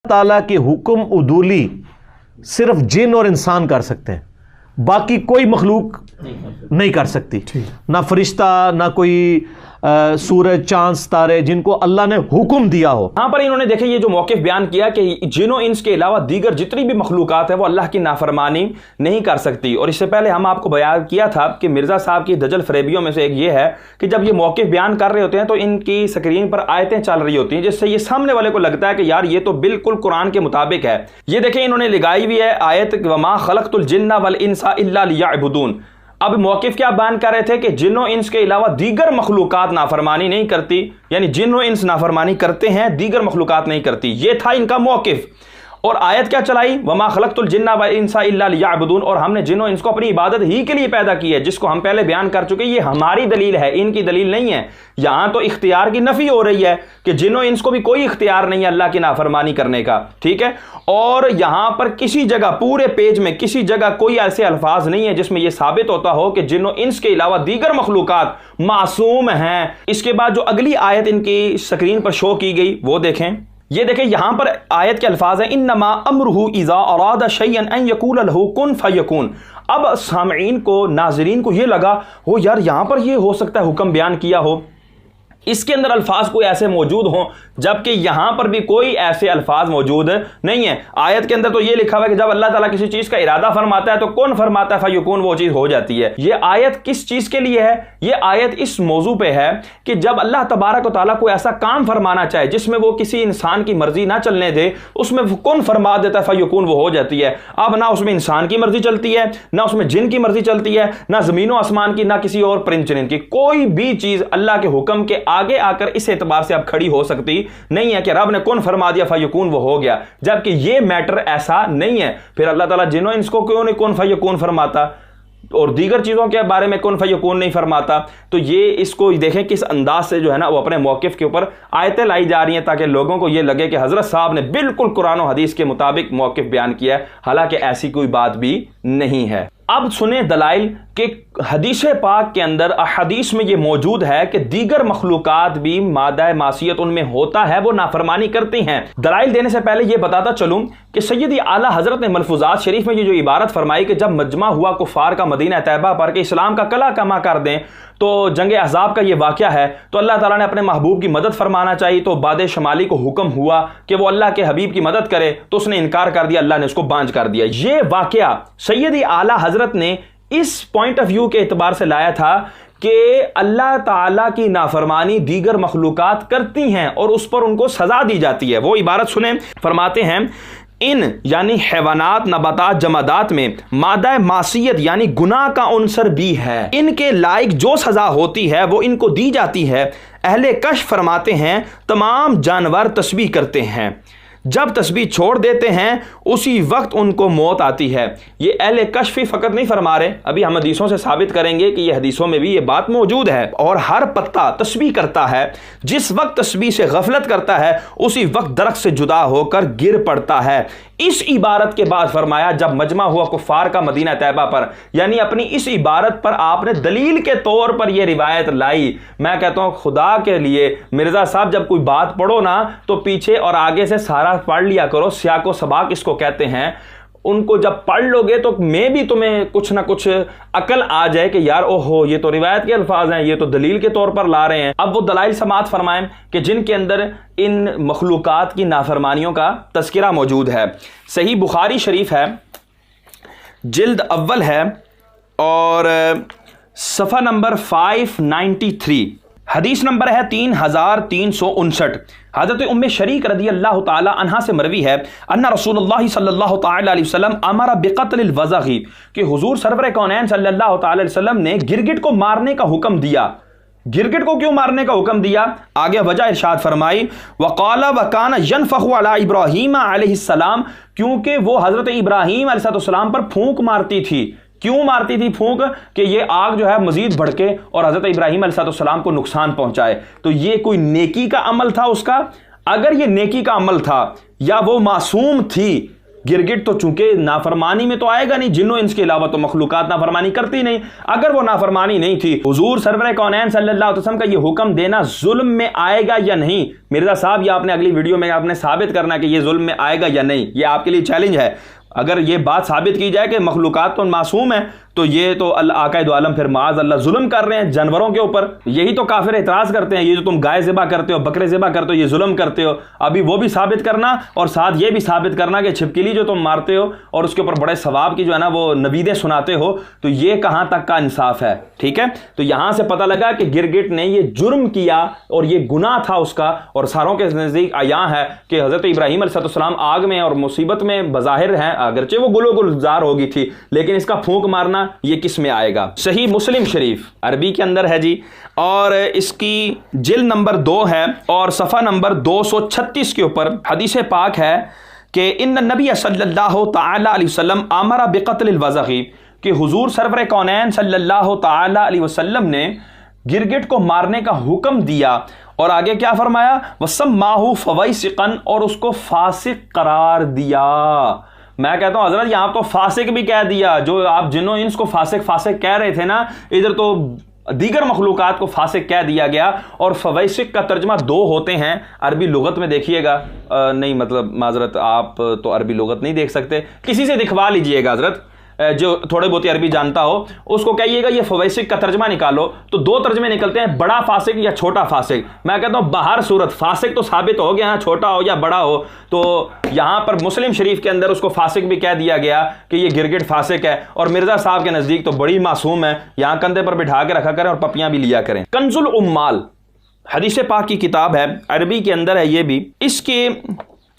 ताला के हुक्म उदूली सिर्फ जिन और इंसान कर सकते हैं, बाकी कोई मखलूक नहीं कर सकती, ना फरिश्ता, ना कोई सूरज चांद तारे जिनको अल्लाह ने हुक्म दिया हो। यहाँ पर इन्होंने देखे ये जो मौक़िफ़ बयान किया कि जिनों इंस के अलावा दीगर जितनी भी मखलूक़ात है वो अल्लाह की नाफरमानी नहीं कर सकती। और इससे पहले हम आपको बयान किया था कि मिर्ज़ा साहब की दजल फरेबियों में से एक ये है कि जब ये मौक़िफ़ बयान कर रहे होते हैं तो इनकी स्क्रीन पर आयतें चल रही होती हैं, जिससे ये सामने वाले को लगता है कि यार ये तो बिल्कुल कुरान के मुताबिक है। ये देखें इन्होंने लगाई हुई है आयत वमा खलक़तुल जिन्ना वल इंसा इल्ला लियअबुदून। अब मौक़िफ़ क्या बयान कर रहे थे कि जिन्नो इंस के अलावा दीगर मखलूक़ात नाफरमानी नहीं करती, यानी जिन्नो इंस नाफरमानी करते हैं, दीगर मखलूक़ात नहीं करती। ये था इनका मौक़िफ़। और आयत क्या चलाई, वमा खलक़तुल जिन्ना वल इंसा इल्ला लियअबुदून, और हमने जिन्नो इंस को अपनी इबादत ही के लिए पैदा की है, जिसको हम पहले बयान कर चुके। ये हमारी दलील है, इनकी दलील नहीं है। यहां तो इख्तियार की नफी हो रही है कि जिन्नो इंस को भी कोई इख्तियार नहीं है अल्लाह की नाफरमानी करने का, ठीक है। और यहां पर किसी जगह, पूरे पेज में किसी जगह कोई ऐसे अल्फाज नहीं है जिसमें यह साबित होता हो कि जिन्नो इंस के अलावा दीगर मखलूक़ात मासूम हैं। इसके बाद जो अगली आयत इनकी स्क्रीन पर शो की गई वो देखें। ये देखें यहां पर आयत के अल्फाज हैं, इन्नमा अम्रुहु इज़ा अरादा शैयन अन यक़ूल लहु कुन फयकून। अब सामईन को, नाज़रीन को ये लगा हो यार यहां पर ये हो सकता है हुक्म बयान किया हो, इसके अंदर अल्फाज कोई ऐसे मौजूद हों, जबकि यहां पर भी कोई ऐसे अल्फाज मौजूद नहीं है। आयत के अंदर तो ये लिखा हुआ है कि जब अल्लाह ताला किसी चीज का इरादा फरमाता है तो कौन फरमाता है फयकून, वो चीज हो जाती है। ये आयत किस चीज के लिए है? ये आयत इस मौजू पे है कि जब अल्लाह तबारक व तआला को ऐसा काम फरमाना चाहे जिसमें वो किसी इंसान की मर्जी ना चलने दे, उसमें कौन फरमा देता है फयकून, वो हो जाती है। अब ना उसमें इंसान की मर्जी चलती है, ना उसमें जिन की मर्जी चलती है, ना जमीनों आसमान की, ना किसी और परिंद चरिंद की। कोई भी चीज अल्लाह के हुक्म के आगे आकर इस एतबार से अब खड़ी हो सकती नहीं है कि रब ने कौन फरमा दिया फयकून वो हो गया, जबकि ये मैटर ऐसा नहीं है। फिर अल्लाह ताला जिन्हों इसको क्यों नहीं कौन फयकून फरमाता और दीगर चीज़ों के बारे में कौन फयकून नहीं फरमाता? तो ये इसको देखें किस अंदाज से जो है ना वो अपने मौक़िफ़ के ऊपर आयतें लाई जा रही हैं ताकि लोगों को ये लगे कि हज़रत साहब ने बिल्कुल कुरान और हदीस के मुताबिक मौक़िफ़ बयान किया है, हालांकि ऐसी कोई बात भी नहीं है। अब सुने दलाइल कि हदीस पाक के अंदर अहदीस में ये मौजूद है कि दीगर मखलूक़ात भी मादा मासियत उनमें होता है, वो नाफरमानी करती हैं। दलाइल देने से पहले ये बताता चलूं कि सैयदी आला हज़रत ने मलफूज़ात शरीफ में ये जो इबारत फरमाई कि जब मजमा हुआ कुफ़ार का मदीना तैयबा पर के इस्लाम का कला कमा कर दें, तो जंग अहज़ाब का ये वाक़या है, तो अल्लाह ताला ने अपने महबूब की मदद फरमाना चाहिए, तो बाद शमाली को हुक्म हुआ कि वो अल्लाह के हबीब की मदद करे, तो उसने इनकार कर दिया, अल्लाह ने उसको बांझ कर दिया। ये वाक़या सैयदी आला हज़रत ने इस पॉइंट ऑफ व्यू के एतबार से लाया था कि अल्लाह ताला की नाफरमानी दीगर मखलूक़ात करती हैं और उस पर उनको सजा दी जाती है। वो इबारत सुने, फरमाते हैं इन यानी हैवानात, नबातात, जमादात में मादा मासियत यानी गुनाह का उनसर भी है। इनके लायक जो सजा होती है वो इनको दी जाती है। अहले कश्फ फरमाते हैं तमाम जानवर तस्बीह करते हैं, जब तस्बीह छोड़ देते हैं उसी वक्त उनको मौत आती है। ये अहले कश्फ फ़कत नहीं फरमा रहे, अभी हम हदीसों से साबित करेंगे कि ये हदीसों में भी ये बात मौजूद है। और हर पत्ता तस्बीह करता है, जिस वक्त तस्बीह से गफलत करता है उसी वक्त दरख्त से जुदा होकर गिर पड़ता है। इस इबारत के बाद फरमाया जब मजमा हुआ कुफार का मदीना तैयबा पर, यानी अपनी इस इबारत पर आपने दलील के तौर पर यह रिवायत लाई। मैं कहता हूं खुदा के लिए मिर्जा साहब जब कोई बात पढ़ो ना तो पीछे और आगे से सारा पढ़ लिया करो, सियाको सबाक इसको कहते हैं। उनको जब पढ़ लोगे तो मैं भी तुम्हें कुछ ना कुछ अकल आ जाए कि यार ओहो ये तो रिवायत के अल्फाज हैं, ये तो दलील के तौर पर ला रहे हैं। अब वो दलाइल समात फरमाएं कि जिनके अंदर इन मखलूक़ात की नाफरमानियों का तज़किरा मौजूद है। सही बुखारी शरीफ है, जिल्द अव्वल है और सफ़ा नंबर 593, हदीस नंबर है 3359। हज़रत उम्मे शरीक रदी अल्लाह ताला अन्हा से मरवी है अन्ना रसूलुल्लाह सल्लल्लाहु ताला अलैहि वसल्लम अमरा बिक़त्लिल वज़ग़ी, कि हुज़ूर सरवर कौनैन सल्लल्लाहु ताला अलैहि वसल्लम ने गिरगिट को मारने का हुक्म दिया। गिरगिट को क्यों मारने का हुक्म दिया? आगे वजह इरशाद फरमाई वक़ाला वकाना यनफ़ख़ु अला इब्राहीम अलैहिस्सलाम, क्योंकि वो हज़रत इब्राहीम अलैहिस्सलाम पर फूंक मारती थी। क्यों मारती थी फूंक? कि ये आग जो है मजीद भड़के और हज़रत इब्राहीम अलैहिस्सलाम को नुकसान पहुंचाए। तो ये कोई नेकी का अमल था उसका? अगर ये नेकी का अमल था या वो मासूम थी गिरगिट तो चूंकि नाफरमानी में तो आएगा नहीं, जिन्नों इंस के अलावा तो मखलूकात नाफरमानी करती नहीं। अगर वो नाफरमानी नहीं थी, हुजूर सरवर कौनैन सल्लल्लाहु अलैहि वसल्लम का ये हुक्म देना जुल्म में आएगा या नहीं? मिर्जा साहब, ये आपने अगली वीडियो में आपने साबित करना कि ये जुल्म में आएगा या नहीं, ये आपके लिए चैलेंज है। अगर ये बात साबित की जाए कि मखलूकात तो मासूम है, तो ये तो आकाए दो आलम फिर माज अल्लाह जुल्म कर रहे हैं जानवरों के ऊपर। यही तो काफिर एतराज करते हैं, ये जो तुम गाय ज़िबा करते हो, बकरे ज़िबा करते हो, ये जुल्म करते हो। अभी वो भी साबित करना और साथ ये भी साबित करना कि छिपकली जो तुम मारते हो और उसके ऊपर बड़े सवाब की जो है ना वो नवीदें सुनाते हो, तो ये कहाँ तक का इंसाफ है? ठीक है, तो यहां से पता लगा कि गिरगिट ने ये जुर्म किया और ये गुनाह था उसका, और सारों के नज़दीक आया है कि हज़रत इब्राहीम अलैहिस्सलाम आग में और मुसीबत में बज़ाहिर हैं, अगरचे वो गुलजार होगी थी, लेकिन इसका फूंक मारना ये किस में आएगा? सही मुस्लिम शरीफ अरबी के अंदर है जी, और इसकी जिल्द नंबर 2 है और सफ़ा नंबर 236 के ऊपर हदीस पाक है कि इन्न नबी सल्लल्लाहु तआला अलैहि वसल्लम अमरा बिक़त्लिल वज़ग़ी, कि हुजूर सरवर कौनैन सल्लल्लाहु तआला अलैहि वसल्लम ने गिरगिट को मारने का हुक्म दिया। और आगे क्या फरमाया? वसम्माहु फवैसिक़न, और उसको फासिक करार दिया। मैं कहता हूं हजरत यहां तो फासिक भी कह दिया, जो आप जिन्हों इंस को फासिक फासिक कह रहे थे ना, इधर तो दीगर मखलूकात को फासिक कह दिया गया। और फवैसिक का तर्जमा 2 होते हैं अरबी लुगत में, देखिएगा। नहीं मतलब माजरत, आप तो अरबी लुगत नहीं देख सकते, किसी से दिखवा लीजिएगा हजरत, जो थोड़े बहुत अरबी जानता हो उसको कहिएगा ये फवैसिक का तर्जमा निकालो, तो 2 तर्जमे निकलते हैं, बड़ा फासिक या छोटा फासिक। मैं कहता हूं बाहर सूरत फासिक तो साबित हो गया, छोटा हो या बड़ा हो, तो यहां पर मुस्लिम शरीफ के अंदर उसको फासिक भी कह दिया गया कि ये गिरगिट फासिक है। और मिर्जा साहब के नजदीक तो बड़ी मासूम है, यहां कंधे पर बिठा के रखा करें और पपियां भी लिया करें। कंजुल उम्माल हदीस पाक की किताब है, अरबी के अंदर है ये भी, इसके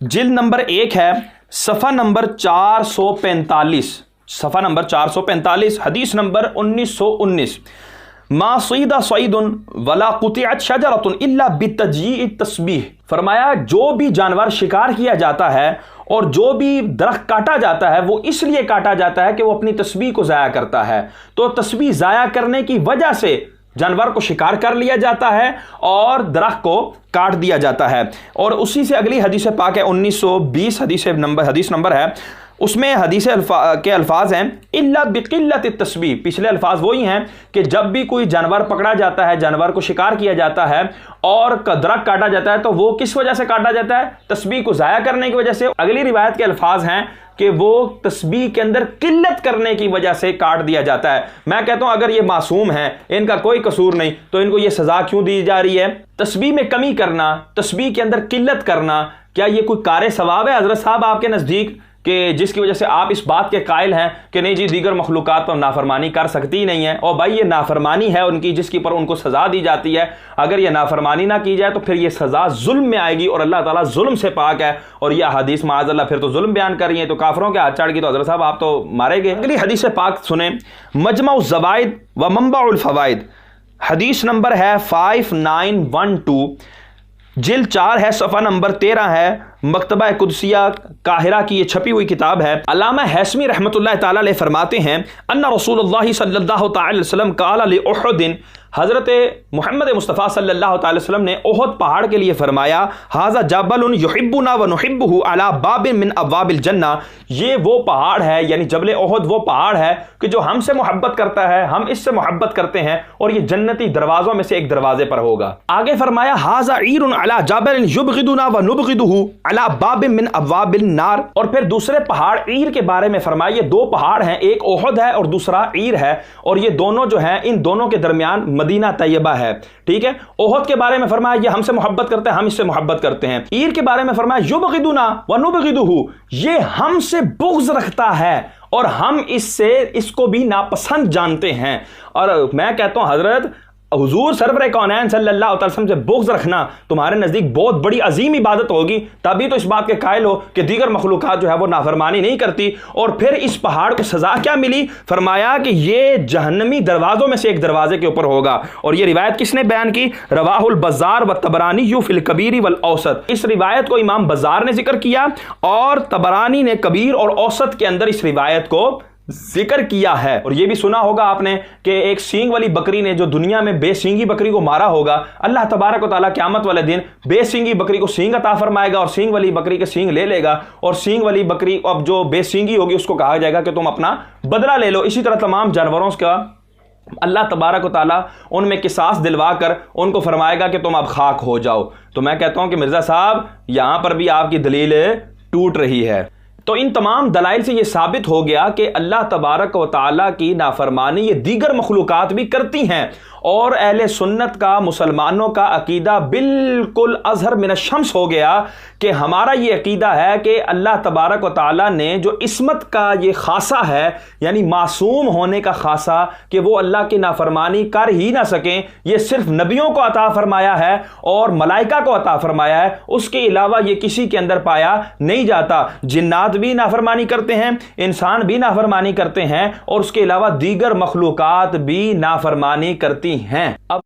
जिल्द नंबर 1 है, सफ़ा नंबर 445, सफ़ा नंबर 445, हदीस नंबर 1919। मा सईदा सईदुन वला कुतिअत शजरतुन इल्ला बितजी तस्बीह, फरमाया जो भी जानवर शिकार किया जाता है और जो भी दरख्त काटा जाता है वो इसलिए काटा जाता है कि वो अपनी तस्बीह को ज़ाया करता है। तो तस्बीह ज़ाया करने की वजह से जानवर को शिकार कर लिया जाता है और दरख्त को काट दिया जाता है। और उसी से अगली हदीस पाक है 1920, हदीस नंबर है, उसमें हदीस के अल्फाज हैं इल्ला बिकिल्लत तस्बीह। पिछले अल्फाज वही हैं कि जब भी कोई जानवर पकड़ा जाता है, जानवर को शिकार किया जाता है और दरख्त काटा जाता है, तो वो किस वजह से काटा जाता है? तस्बीह को ज़ाया करने की वजह से। अगली रिवायत के अल्फाज हैं कि वो तस्बीह के अंदर किल्लत करने की वजह से काट दिया जाता है। मैं कहता हूं अगर ये मासूम है, इनका कोई कसूर नहीं, तो इनको ये सजा क्यों दी जा रही है? तस्बीह में कमी करना, तस्बीह के अंदर किल्लत करना, क्या ये कोई कार सवाब है हजरत साहब आपके नज़दीक, कि जिसकी वजह से आप इस बात के कायल हैं कि नहीं जी दीगर मखलूकात पर नाफरमानी कर सकती ही नहीं है? और भाई ये नाफरमानी है उनकी, जिसकी पर उनको सज़ा दी जाती है। अगर ये नाफरमानी ना की जाए तो फिर ये सज़ा जुल्म में आएगी, और अल्लाह ताला जुल्म से पाक है। और यह हदीस माज़अल्लाह फिर तो जुल्म बयान कर रही है, तो काफिरों के हाथ चढ़ गई तो हज़रत साहब आप तो मारे गए। अगली हदीस पाक सुने, मजमाउज़ ज़वाइद व मंबाउल फ़वाइद, हदीस नंबर है 5912, जिल्द 4 है, सफ़ा नंबर 13 है, मकतबा कुदसिया काहिरा की ये छपी हुई किताब है। अल्लामा हैसमी रहमतुल्लाह ताला अलैह फरमाते हैं अन्ना रसूलुल्लाह सल्लल्लाहु अलैहि वसल्लम क़ाला लि उहुद, हज़रत मोहम्मद मुस्तफ़ा सल्लल्लाहु अलैहि वसल्लम ने उहुद पहाड़ के लिए फरमाया, हाज़ा जबलुन युहिब्बुना व नुहिब्बुहु अला बाबिन मिन अब्वाबिल जन्ना, ये वो पहाड़ है, यानी जबल उहुद वो पहाड़ है कि जो हमसे मोहब्बत करता है, हम इससे मोहब्बत करते हैं, और ये जन्नती दरवाज़ों में से एक दरवाजे पर होगा। आगे फरमाया हाज़ा ईरुन अला जबलिन युबग़िदुना व नुबग़िदुहु अला बाबिन मिन अब्वाबिल नार, और फिर दूसरे पहाड़ ईर के बारे में फरमाया, ये 2 पहाड़ हैं, एक उहुद है और दूसरा ईर है, और ये दोनों जो हैं इन दोनों के दरमियान मदीना तैयबा है। ठीक है, उहुद के बारे में फरमाया ये हमसे मोहब्बत करते हैं, हम इससे मोहब्बत करते हैं। ईर के बारे में फरमाया युबग़िदुना व नुबग़िदुहु, ये हमसे बुग़्ज़ रखता है और हम इसको भी नापसंद जानते हैं। और मैं कहता हूं हजरत हुजूर सरवर कौनैन सल्लल्लाहु अलैहि वसल्लम से बुग़्ज़ रखना तुम्हारे नज़दीक बहुत बड़ी अजीम इबादत होगी, तभी तो इस बात के कायल हो कि दीगर मखलूकात जो है वो नाफरमानी नहीं करती। और फिर इस पहाड़ को सज़ा क्या मिली? फरमाया कि ये जहन्नमी दरवाज़ों में से एक दरवाजे के ऊपर होगा। और ये रिवायत किसने बयान की? रवाहुल बज़्ज़ार व तबरानी यू फिल कबीर वल औसत, इस रिवायत को इमाम बज़्ज़ार ने जिक्र किया और तबरानी ने कबीर और औसत के अंदर इस रिवायत को ذکر کیا ہے۔ اور یہ بھی سنا ہوگا آپ نے کہ ایک سینگ والی بکری نے جو دنیا میں بے سینگی بکری کو مارا ہوگا، اللہ تبارک و تعالیٰ قیامت والے دن بے سینگی بکری کو سینگ عطا فرمائے گا اور سینگ والی بکری کے سینگ لے گا، اور سینگ والی بکری اب جو بے سینگی ہوگی اس کو کہا جائے گا کہ تم اپنا بدلہ لے لو۔ اسی طرح تمام جانوروں کا اللہ تبارک و تعالیٰ ان میں قصاص دلوا کر ان کو فرمائے گا کہ تم اب خاک ہو جاؤ۔ تو میں کہتا ہوں کہ مرزا صاحب یہاں پر بھی آپ کی دلیل ٹوٹ رہی ہے۔ تو ان تمام دلائل سے یہ ثابت ہو گیا کہ اللہ تبارک و تعالیٰ کی نافرمانی یہ دیگر مخلوقات بھی کرتی ہیں، اور اہل سنت کا، مسلمانوں کا عقیدہ بالکل اظہر من الشمس ہو گیا کہ ہمارا یہ عقیدہ ہے کہ اللہ تبارک و تعالیٰ نے جو عصمت کا یہ خاصہ ہے، یعنی معصوم ہونے کا خاصہ کہ وہ اللہ کی نافرمانی کر ہی نہ سکیں، یہ صرف نبیوں کو عطا فرمایا ہے اور ملائکہ کو عطا فرمایا ہے، اس کے علاوہ یہ کسی کے اندر پایا نہیں جاتا۔ جنات بھی نافرمانی کرتے ہیں، انسان بھی نافرمانی کرتے ہیں، اور اس کے علاوہ دیگر مخلوقات بھی نافرمانی کرتی ہیں۔ اب